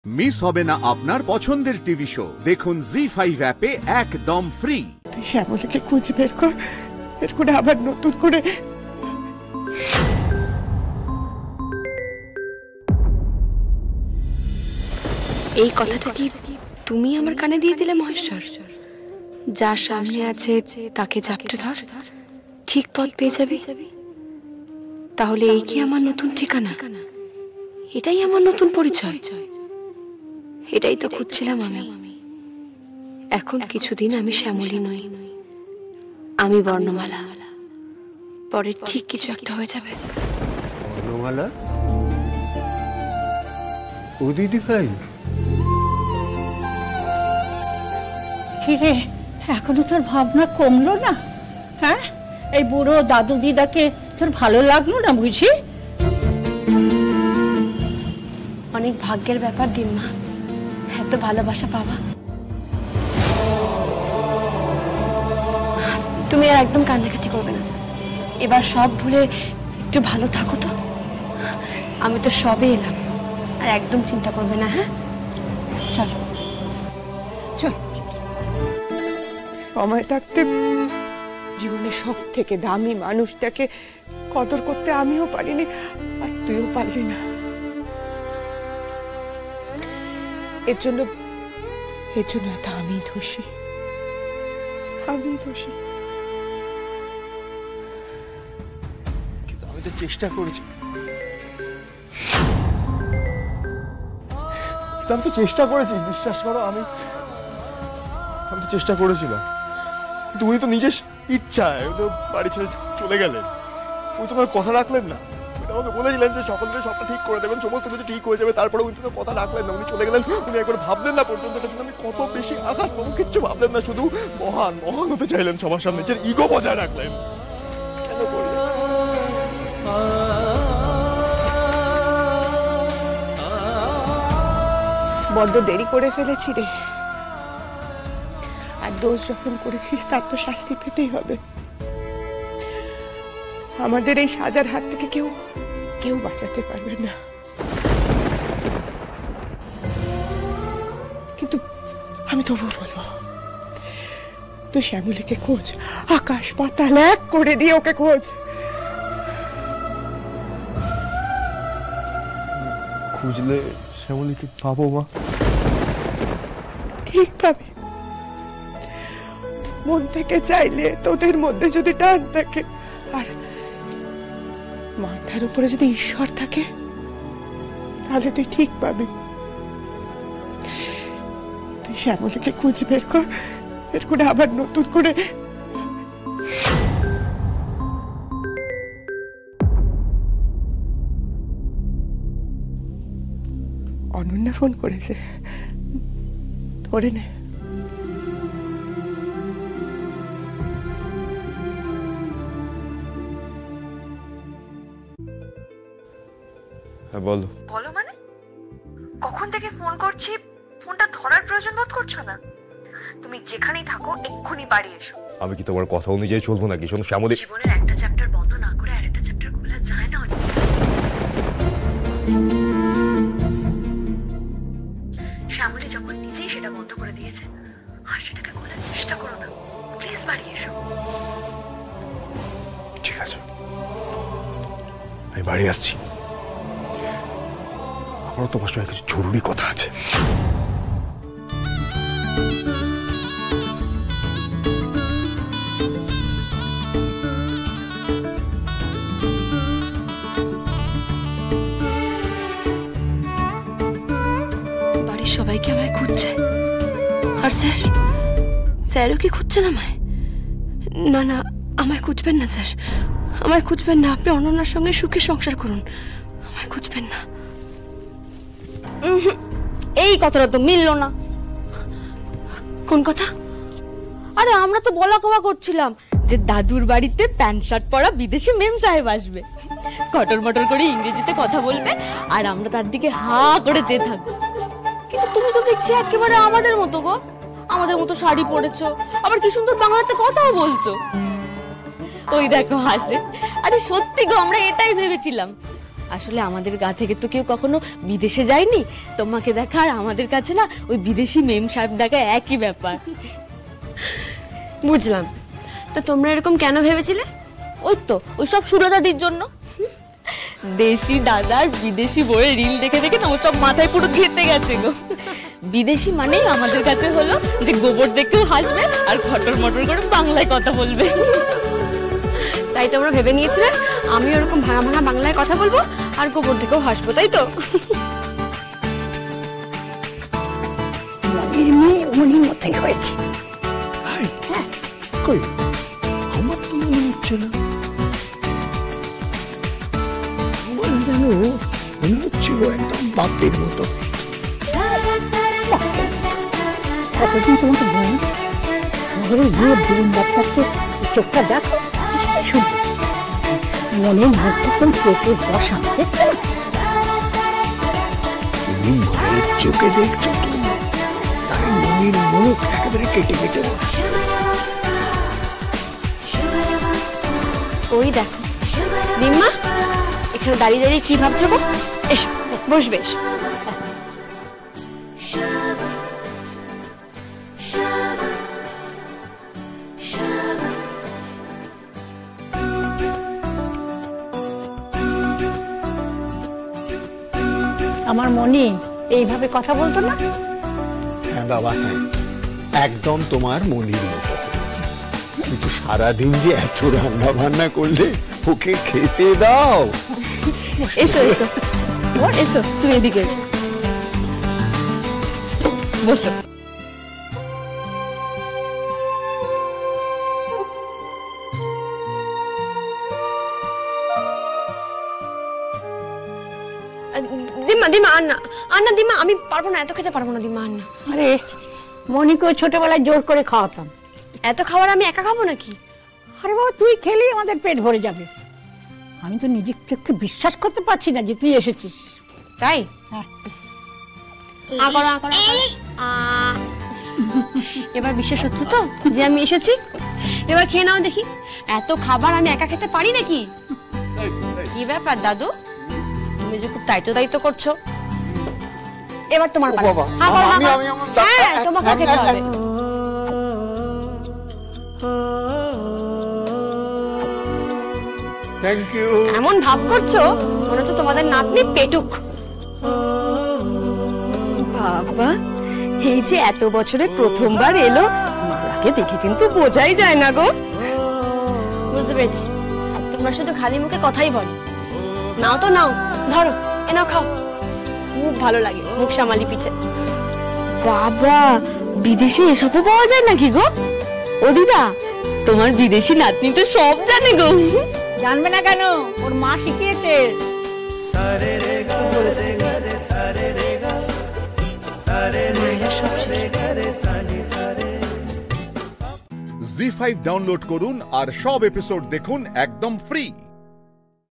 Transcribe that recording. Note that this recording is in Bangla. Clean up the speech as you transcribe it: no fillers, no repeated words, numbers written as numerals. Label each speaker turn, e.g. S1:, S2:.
S1: মিস হবে না আপনার পছন্দের টিভি শো। দেখুন জি5 অ্যাপে একদম ফ্রি।
S2: তুই শ্যামলীকে খুঁজে বের কর, বের করে আবার নতুন করে।
S3: এই কথাটা কি তুমি আমার কানে দিয়ে দিলে মহেশ্বর? যার সামনে আছে তাকে জাপটে ধর, ঠিক পথ পেয়ে যাবি। তাহলে এই কি আমার নতুন ঠিকানা? এটাই আমার নতুন পরিচয়। এটাই তো খুঁজছিলাম আমি। এখন কিছুদিন আমি শ্যামলী নই, আমি বর্ণমালা। পরে ঠিক কিছু একটা হয়ে যাবে।
S4: বর্ণমালা? ও দিদি ভাই,
S5: কিরে এখনো তোর ভাবনা কমলো না? হ্যাঁ, এই বুড়ো দাদু দিদাকে তোর ভালো লাগলো না বুঝি?
S3: অনেক ভাগ্যের ব্যাপার দিম্মা, এত ভালোবাসা পাওয়া। তুমি আর একদম কান্নাকাটি করবে না, এবার সব ভুলে একটু ভালো থাকো তো। আমি তো সবে এলাম, আর একদম চিন্তা করবে না। হ্যাঁ চলো
S2: চল। সময় থাকতে জীবনে সব থেকে দামি মানুষটাকে কদর করতে আমিও পারিনি, আর তুইও পারলি না। এর জন্য এত আমি দোষী, আমি দোষী।
S4: কিন্তু আমি তো চেষ্টা করেছি, বিশ্বাস করো। আমি তো চেষ্টা করেছিলাম, কিন্তু উনি তো নিজের ইচ্ছায় তো বাড়ি ছেড়ে চলে গেলেন। উনি তো আমার কথা রাখলেন না। আমাকে বলেছিলেন যে সকলকে সবটা ঠিক করে দেবেন, সমস্ত কিছু ঠিক হয়ে যাবে। তারপরে উনি তো কথা রাখলেন না, উনি চলে গেলেন। উনি একবার ভাবলেন না পর্যন্ত এটা আমি কত বেশি আঘাত পাবো, কিচ্ছু ভাবলেন না। শুধু মহান হতে চাইলেন সবার সামনে, নিজের ইগো বজায় রাখলেন। কেন করি?
S2: বড্ড দেরি করে ফেলেছি রে। আর দোষ যখন করেছিস তার তো শাস্তি পেতেই হবে। আমাদের এই সাজার হাত থেকে কেউ বাঁচাতে পারবে না। কিন্তু আমি তবুও বলবো, তুই শ্যামলীকে খোঁজ, আকাশ পাতাল এক করে দিয়ে ওকে খোঁজ।
S4: খুঁজলে শ্যামলীকে পাবো মা?
S2: ঠিক পাবে, মন থেকে চাইলে, তোদের মধ্যে যদি টান থাকে, আর মাথার উপরে যদি ঈশ্বর থাকে, তাহলে তুই ঠিক পাবি। তুই শ্যামলীকে খুঁজে বের কর, বের করে আবার নতুন করে। অনন্যা ফোন করেছে, ধরে নে।
S4: হ্যাঁ বলো।
S6: বলো মানে? কখন থেকে ফোন করছি, ফোনটা ধরার প্রয়োজন বোধ করছো না? তুমি যেখানেই থাকো এক্ষুনি বাড়ি এসো।
S4: আমি কি তোমার কথা অনুযায়ী চলবো নাকি? শোনো শ্যামলী,
S6: জীবনের একটা চ্যাপ্টার বন্ধ না করে আরেকটা চ্যাপ্টার খোলা যায় না। শ্যামলী যখন নিজেই সেটা বন্ধ করে দিয়েছে, আর সেটাকে খোলার চেষ্টা করো না। প্লিজ বাড়ি এসো।
S4: ঠিক আছে, আমি বাড়ি আসছি। আমারও তোমার সঙ্গে কিছু জরুরি কথা আছে।
S3: বাড়ির সবাইকে আমায় খুঁজছে, আর স্যারও কি খুঁজছেন আমায়? না না, আমায় খুঁজবেন না স্যার, আমায় খুঁজবেন না। আপনি অনন্যার সঙ্গে সুখে সংসার করুন, আমায় খুঁজবেন না।
S7: এই কথাটা তো মিললো না।
S3: কোন কথা?
S7: আরে আমরা তো বলা কওয়া করছিলাম যে দাদুর বাড়িতে প্যান্ট শার্ট পরা বিদেশি মেম সাহেব আসবে, কটর মটর করে ইংরেজিতে কথা বলবে, আর আমরা তার দিকে হা করে চেয়ে থাকবো। কিন্তু তুমি তো দেখছি একেবারে আমাদের মতো গো, আমাদের মতো শাড়ি পরেছো, আবার কি সুন্দর বাংলাতে কথাও বলছো। ওই দেখো হাসে। আরে সত্যি গো, আমরা এটাই ভেবেছিলাম। আসলে আমাদের গা থেকে তো কেউ কখনো বিদেশে যায়নি, তোমাকে দেখা আর আমাদের কাছে না ওই বিদেশি মেম সাহেব দেখা একই ব্যাপার।
S3: বুঝলাম। তা তোমরা এরকম কেন ভেবেছিলে?
S7: ওই তো ওই সব সুরদাদির জন্য। দেশি দাদার বিদেশি বইয়ের রিল দেখে দেখে না ও সব মাথায় পুরো ঘেঁটে গেছে গো। বিদেশি মানেই আমাদের কাছে হলো যে গোবর দেখেও হাসবে আর খটর মটর করে বাংলায় কথা বলবে।
S3: তাই তোমরা ভেবে নিয়েছিলে আমি ওরকম ভাঙা ভাঙা বাংলায় কথা বলবো আর গোবর থেকেও হাসবো, তাই তো?
S5: মনির মতোই হয়েছে।
S8: কই আমার তো মনে হচ্ছে না, আমার যেন মনে হচ্ছে ও একদম বাপের মতো।
S5: কতদিন তোমাকে বলি শহরে গিয়ে বেগুন ডাক্তারকে চোখটা দেখো, শুনি মনে মুখটা কোন চোখে বসা দেখছো না?
S8: তুমি মায়ের চোখে দেখছো তো, তাই মনির মুখ একেবারে কেটে কেটে বসছে।
S3: ওই দেখো দিম্মা এখানে দাঁড়িয়ে দাঁড়িয়ে কি ভাবছো গো? এসো বসবে, এসো।
S5: আমার মনি এইভাবে কথা বলতো না?
S8: হ্যাঁ বাবা, হ্যাঁ একদম তোমার মনির মতো। কিন্তু সারাদিন যে এত রান্না বান্না করলে, ওকে খেতে দাও।
S7: এসো এসো এসো, তুই এদিকে এসো, বসো।
S3: দিম্মা দিম্মা আন্না আন্না দিম্মা আমি পারবো না, এত খেতে পারবো না দিম্মা আন্না।
S5: আরে মনিকেও ছোটবেলায় জোর করে খাওয়াতাম।
S3: এত খাবার আমি একা খাবো নাকি?
S5: আরে বাবা তুই খেলেই আমাদের পেট ভরে যাবে। আমি তো নিজের চোখকে বিশ্বাস করতে পারছি না যে তুই এসেছিস।
S3: তাই?
S5: হ্যাঁ।
S3: এবার বিশ্বাস হচ্ছে তো যে আমি এসেছি? এবার খেয়ে নাও দেখি। এত খাবার আমি একা খেতে পারি নাকি? কি ব্যাপার দাদু, তুমি যে খুব দায়িত্ব করছো। এবার তোমার পালা। হ্যাঁ তোমাকে খেতে হবে।
S8: Thank you.
S3: এমন ভাব করছো মনে হচ্ছে তোমাদের নাতনি পেটুক। বাবা এই যে এত বছরে প্রথমবার এলো, মালাকে দেখে কিন্তু বোঝাই যায় না গো। বুঝতে পেরেছি, তোমরা শুধু খালি মুখে কথাই বলো। নাও তো নাও, ধরো এ নাও খাও। খুব ভালো লাগে মুখ সামালি পিঠে। বাবা বিদেশে এসবও পাওয়া যায় নাকি গো? ও দিদা তোমার বিদেশি নাতনি তো সব জানে গো।
S5: জানবে না কেন, ওর মা শিখিয়েছে।
S1: জি5 ডাউনলোড করুন আর সব এপিসোড দেখুন একদম ফ্রি।